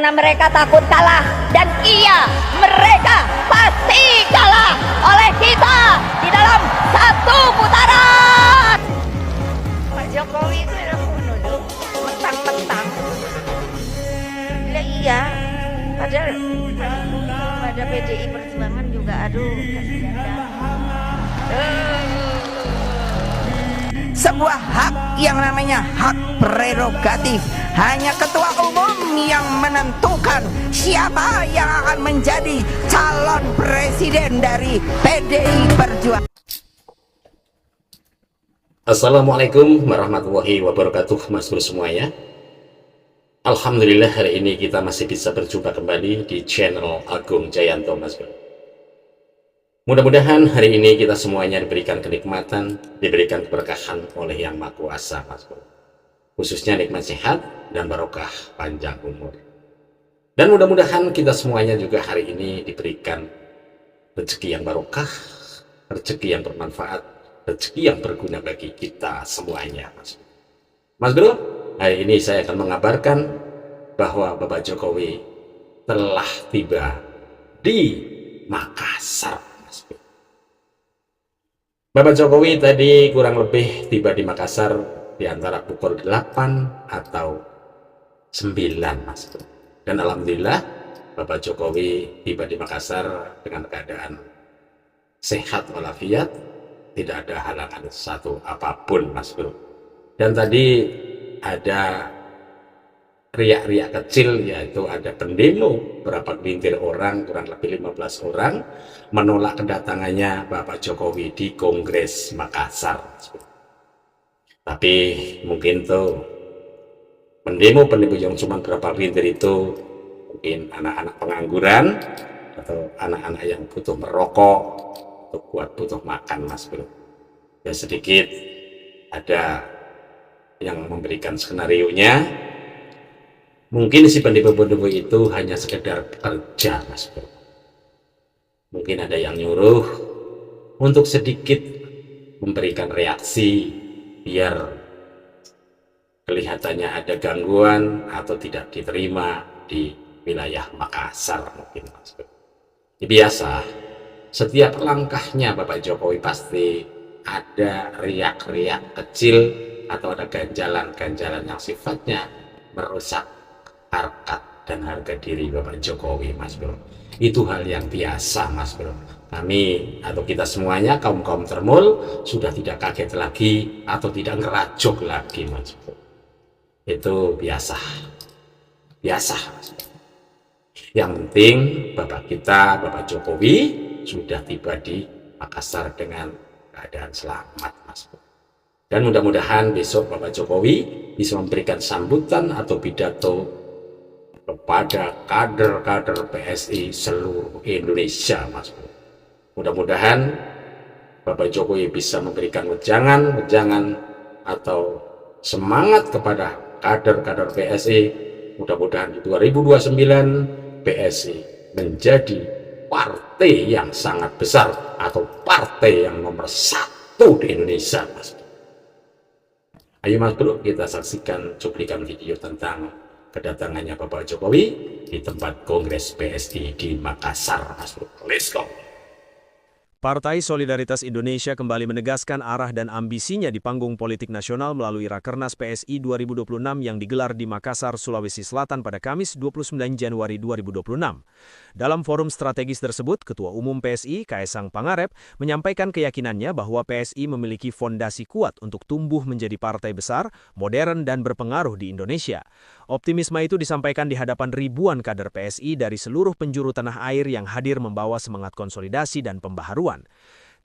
karena mereka takut kalah, dan mereka pasti kalah oleh kita di dalam satu putaran. Pak Jokowi itu udah kuno tuh, mentang-mentang. Iya, padahal pada PDI Perjuangan juga aduh kasihan dah. Sebuah hak yang namanya hak prerogatif. Hanya ketua umum yang menentukan siapa yang akan menjadi calon presiden dari PDI Perjuangan. Assalamualaikum warahmatullahi wabarakatuh, Mas Bro semuanya. Alhamdulillah hari ini kita masih bisa berjumpa kembali di channel Agung Jayanto, Mas Bro. Mudah-mudahan hari ini kita semuanya diberikan kenikmatan, diberikan keberkahan oleh Yang Maha Kuasa, Mas Bro. Khususnya nikmat sehat dan barokah panjang umur. Dan mudah-mudahan kita semuanya juga hari ini diberikan rezeki yang barokah, rezeki yang bermanfaat, rezeki yang berguna bagi kita semuanya, Mas Bro. Mas Bro, hari ini saya akan mengabarkan bahwa Bapak Jokowi telah tiba di Makassar. Bapak Jokowi tadi kurang lebih tiba di Makassar di antara pukul 8 atau 9, Mas Bro. Dan alhamdulillah Bapak Jokowi tiba di Makassar dengan keadaan sehat walafiat, tidak ada halangan satu apapun, Mas Bro. Dan tadi ada riak-riak kecil, yaitu ada pendemo berapa gelintir orang, kurang lebih 15 orang menolak kedatangannya Bapak Jokowi di Kongres Makassar. Tapi mungkin tuh pendemo yang cuma berapa gelintir itu mungkin anak-anak pengangguran atau anak-anak yang butuh merokok atau butuh makan, Mas Bro. Ya sedikit ada yang memberikan skenario-nya. Mungkin si pendemo-pendemo itu hanya sekedar kerja, Mas Bro. Mungkin ada yang nyuruh untuk sedikit memberikan reaksi biar kelihatannya ada gangguan atau tidak diterima di wilayah Makassar mungkin, Mas Bro. Ya, biasa, setiap langkahnya Bapak Jokowi pasti ada riak-riak kecil atau ada ganjalan-ganjalan yang sifatnya merusak harkat dan harga diri Bapak Jokowi, Mas Bro. Itu hal yang biasa, Mas Bro. Kami atau kita semuanya kaum-kaum termul sudah tidak kaget lagi atau tidak ngerajuk lagi, Mas Bro. Itu biasa, Mas Bro. Yang penting Bapak kita, Bapak Jokowi sudah tiba di Makassar dengan keadaan selamat, Mas Bro. Dan mudah-mudahan besok Bapak Jokowi bisa memberikan sambutan atau pidato kepada kader-kader PSI seluruh Indonesia, Mas Bro. Mudah-mudahan Bapak Jokowi bisa memberikan wejangan atau semangat kepada kader-kader PSI. Mudah-mudahan di 2029 PSI menjadi partai yang sangat besar atau partai yang nomor 1 di Indonesia, Mas Bro. Ayo Mas Bro, kita saksikan cuplikan video tentang kedatangannya Bapak Jokowi di tempat Kongres PSI di Makassar, Mas Bro. Let's go. Partai Solidaritas Indonesia kembali menegaskan arah dan ambisinya di panggung politik nasional melalui Rakernas PSI 2026 yang digelar di Makassar, Sulawesi Selatan pada Kamis 29 Januari 2026. Dalam forum strategis tersebut, Ketua Umum PSI, Kaesang Pangarep, menyampaikan keyakinannya bahwa PSI memiliki fondasi kuat untuk tumbuh menjadi partai besar, modern, dan berpengaruh di Indonesia. Optimisme itu disampaikan di hadapan ribuan kader PSI dari seluruh penjuru tanah air yang hadir membawa semangat konsolidasi dan pembaharuan.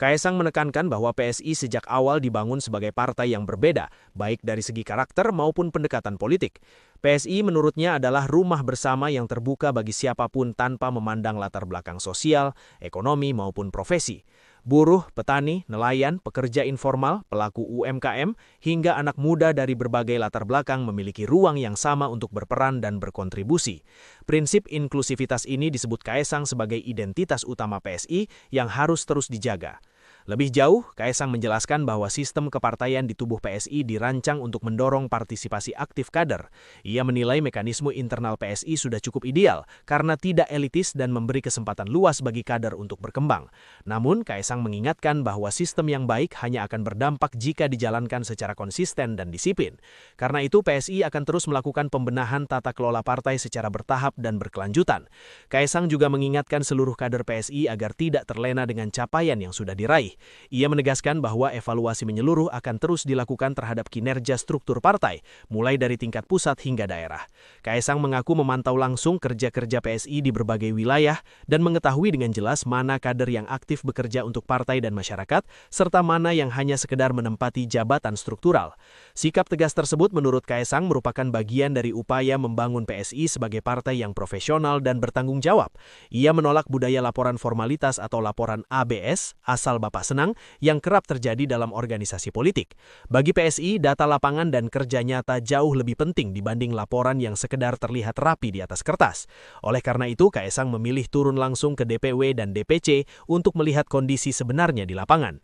Kaesang menekankan bahwa PSI sejak awal dibangun sebagai partai yang berbeda, baik dari segi karakter maupun pendekatan politik. PSI menurutnya adalah rumah bersama yang terbuka bagi siapapun tanpa memandang latar belakang sosial, ekonomi maupun profesi. Buruh, petani, nelayan, pekerja informal, pelaku UMKM, hingga anak muda dari berbagai latar belakang memiliki ruang yang sama untuk berperan dan berkontribusi. Prinsip inklusivitas ini disebut Kaesang sebagai identitas utama PSI yang harus terus dijaga. Lebih jauh, Kaesang menjelaskan bahwa sistem kepartaian di tubuh PSI dirancang untuk mendorong partisipasi aktif kader. Ia menilai mekanisme internal PSI sudah cukup ideal karena tidak elitis dan memberi kesempatan luas bagi kader untuk berkembang. Namun, Kaesang mengingatkan bahwa sistem yang baik hanya akan berdampak jika dijalankan secara konsisten dan disiplin. Karena itu, PSI akan terus melakukan pembenahan tata kelola partai secara bertahap dan berkelanjutan. Kaesang juga mengingatkan seluruh kader PSI agar tidak terlena dengan capaian yang sudah diraih. Ia menegaskan bahwa evaluasi menyeluruh akan terus dilakukan terhadap kinerja struktur partai, mulai dari tingkat pusat hingga daerah. Kaesang mengaku memantau langsung kerja-kerja PSI di berbagai wilayah dan mengetahui dengan jelas mana kader yang aktif bekerja untuk partai dan masyarakat, serta mana yang hanya sekedar menempati jabatan struktural. Sikap tegas tersebut menurut Kaesang merupakan bagian dari upaya membangun PSI sebagai partai yang profesional dan bertanggung jawab. Ia menolak budaya laporan formalitas atau laporan ABS, asal Bapak senang, yang kerap terjadi dalam organisasi politik. Bagi PSI, data lapangan dan kerja nyata jauh lebih penting dibanding laporan yang sekedar terlihat rapi di atas kertas. Oleh karena itu, Kaesang memilih turun langsung ke DPW dan DPC untuk melihat kondisi sebenarnya di lapangan.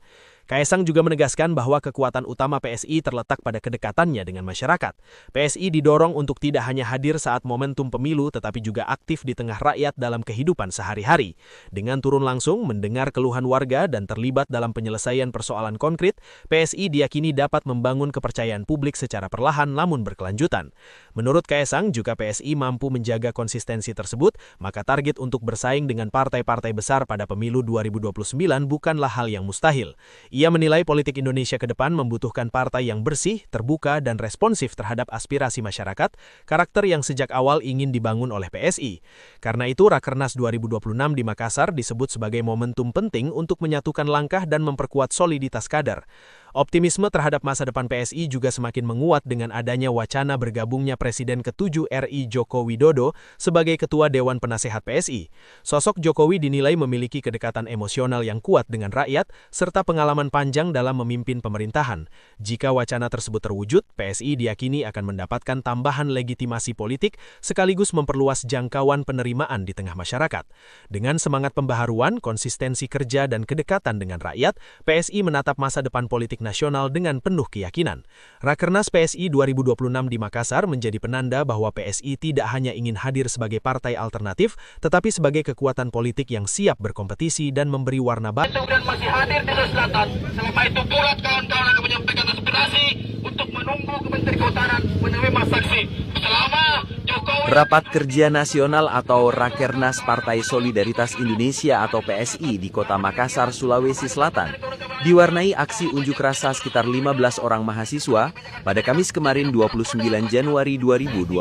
Kaesang juga menegaskan bahwa kekuatan utama PSI terletak pada kedekatannya dengan masyarakat. PSI didorong untuk tidak hanya hadir saat momentum pemilu, tetapi juga aktif di tengah rakyat dalam kehidupan sehari-hari. Dengan turun langsung, mendengar keluhan warga, dan terlibat dalam penyelesaian persoalan konkret, PSI diyakini dapat membangun kepercayaan publik secara perlahan namun berkelanjutan. Menurut Kaesang, jika PSI mampu menjaga konsistensi tersebut, maka target untuk bersaing dengan partai-partai besar pada pemilu 2029 bukanlah hal yang mustahil. Ia menilai politik Indonesia ke depan membutuhkan partai yang bersih, terbuka, dan responsif terhadap aspirasi masyarakat, karakter yang sejak awal ingin dibangun oleh PSI. Karena itu, Rakernas 2026 di Makassar disebut sebagai momentum penting untuk menyatukan langkah dan memperkuat soliditas kader. Optimisme terhadap masa depan PSI juga semakin menguat dengan adanya wacana bergabungnya Presiden ke-7 RI Joko Widodo sebagai Ketua Dewan Penasehat PSI. Sosok Jokowi dinilai memiliki kedekatan emosional yang kuat dengan rakyat serta pengalaman panjang dalam memimpin pemerintahan. Jika wacana tersebut terwujud, PSI diyakini akan mendapatkan tambahan legitimasi politik sekaligus memperluas jangkauan penerimaan di tengah masyarakat. Dengan semangat pembaharuan, konsistensi kerja, dan kedekatan dengan rakyat, PSI menatap masa depan politik nasional dengan penuh keyakinan. Rakernas PSI 2026 di Makassar menjadi penanda bahwa PSI tidak hanya ingin hadir sebagai partai alternatif, tetapi sebagai kekuatan politik yang siap berkompetisi dan memberi warna baru. Dan masih hadir di Sulawesi Selatan. Selama itu pula kawan-kawan akan menyampaikan aspirasi untuk menunggu Kementerian Kehutanan menerima saksi. Selama Jokowi... Rapat Kerja Nasional atau Rakernas Partai Solidaritas Indonesia atau PSI di Kota Makassar, Sulawesi Selatan diwarnai aksi unjuk rasa sekitar 15 orang mahasiswa pada Kamis kemarin 29 Januari 2026.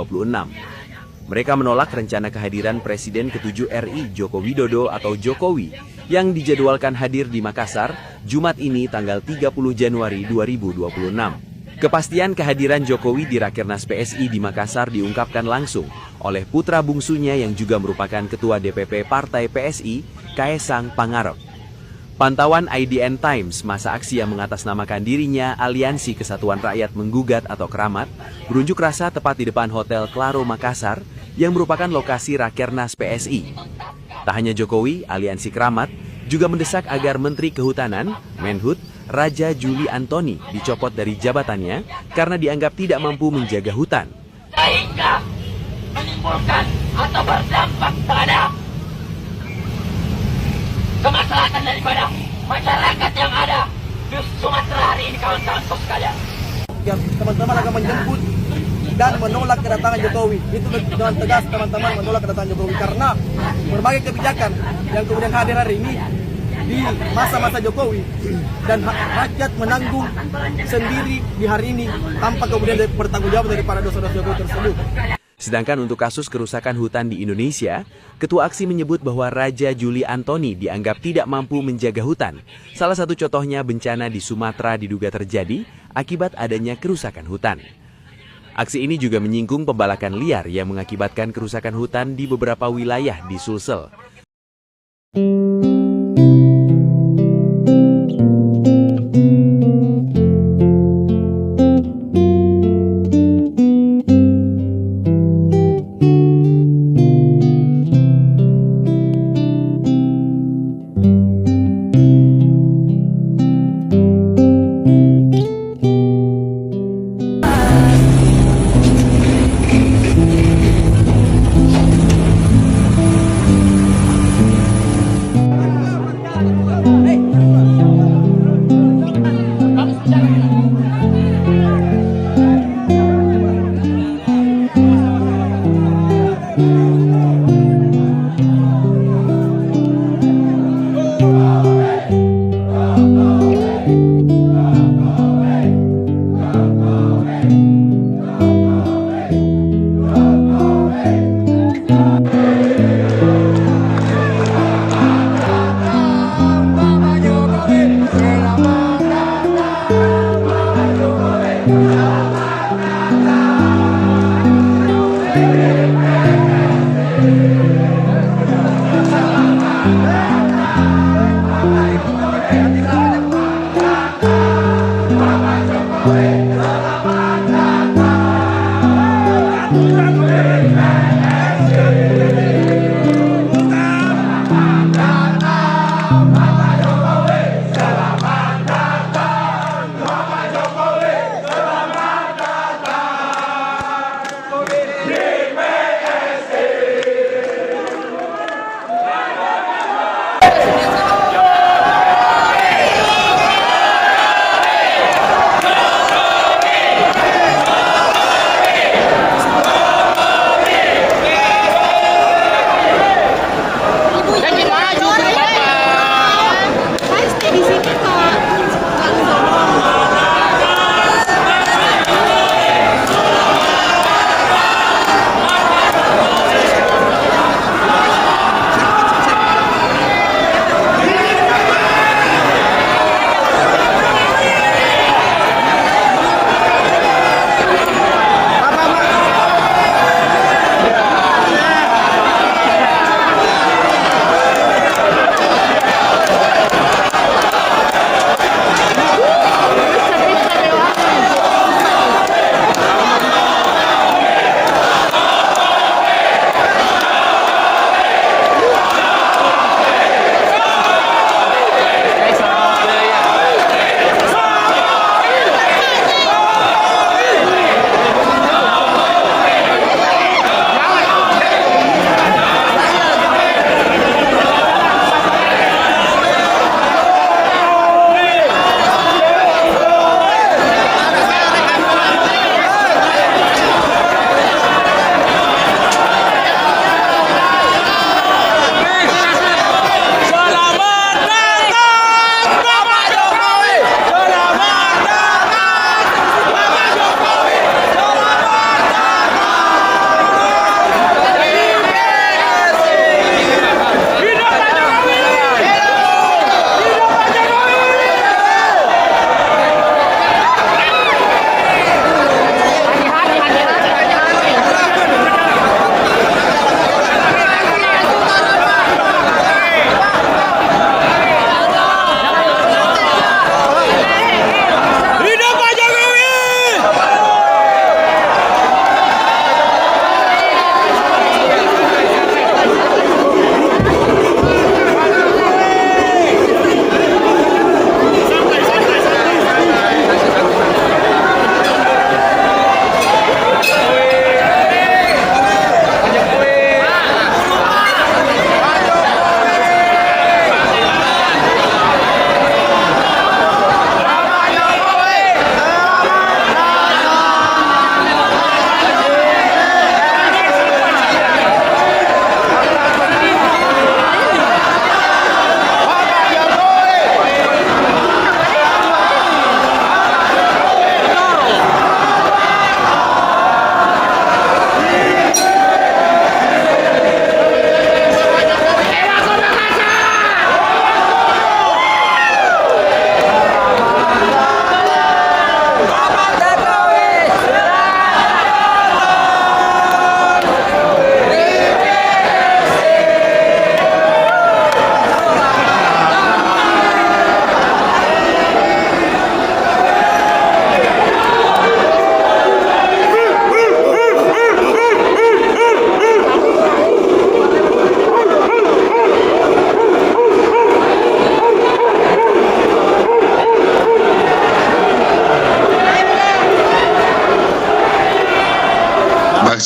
Mereka menolak rencana kehadiran Presiden ke-7 RI Joko Widodo atau Jokowi yang dijadwalkan hadir di Makassar Jumat ini tanggal 30 Januari 2026. Kepastian kehadiran Jokowi di Rakernas PSI di Makassar diungkapkan langsung oleh putra bungsunya yang juga merupakan Ketua DPP Partai PSI, Kaesang Pangarep. Pantauan IDN Times, masa aksi yang mengatasnamakan dirinya Aliansi Kesatuan Rakyat Menggugat atau Keramat, berunjuk rasa tepat di depan Hotel Claro Makassar yang merupakan lokasi Rakernas PSI. Tak hanya Jokowi, Aliansi Keramat juga mendesak agar Menteri Kehutanan, Menhut, Raja Juli Antoni dicopot dari jabatannya karena dianggap tidak mampu menjaga hutan. Sehingga menimbulkan atau berdampak pada kemaslahatan daripada masyarakat yang ada di Sumatera hari ini, kawan-kawan sekalian. Teman-teman akan menjemput dan menolak kedatangan Jokowi. Itu dengan tegas teman-teman menolak kedatangan Jokowi karena berbagai kebijakan yang kemudian hadir hari ini di masa-masa Jokowi dan rakyat menanggung sendiri di hari ini tanpa kemudian bertanggung jawab daripada dosa-dosa Jokowi tersebut. Sedangkan untuk kasus kerusakan hutan di Indonesia, Ketua Aksi menyebut bahwa Raja Juli Antoni dianggap tidak mampu menjaga hutan. Salah satu contohnya bencana di Sumatera diduga terjadi akibat adanya kerusakan hutan. Aksi ini juga menyinggung pembalakan liar yang mengakibatkan kerusakan hutan di beberapa wilayah di Sulsel.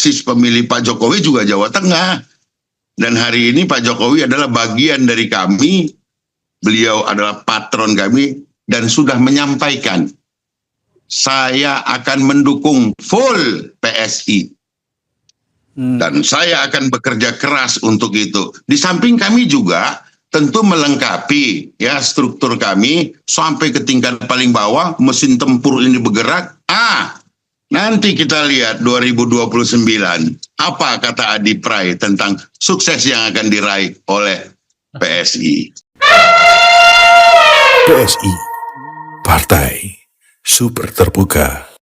basis pemilih Pak Jokowi juga Jawa Tengah. Dan hari ini Pak Jokowi adalah bagian dari kami, beliau adalah patron kami, dan sudah menyampaikan, saya akan mendukung full PSI. Dan saya akan bekerja keras untuk itu. Di samping kami juga tentu melengkapi ya struktur kami sampai ke tingkat paling bawah, mesin tempur ini bergerak. Nanti kita lihat 2029 apa kata Adi Pray tentang sukses yang akan diraih oleh PSI. PSI, Partai Super Terbuka.